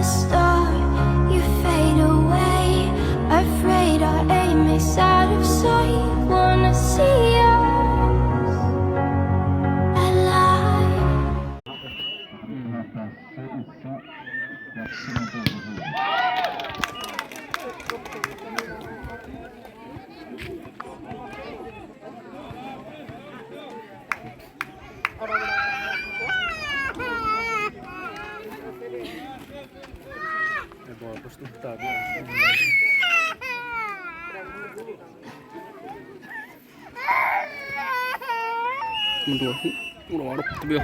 star, you fade away. Afraid our aim is out of sight. Wanna see us alive. Agora posso cortar, viu? Một đùa, một đùa nó tụi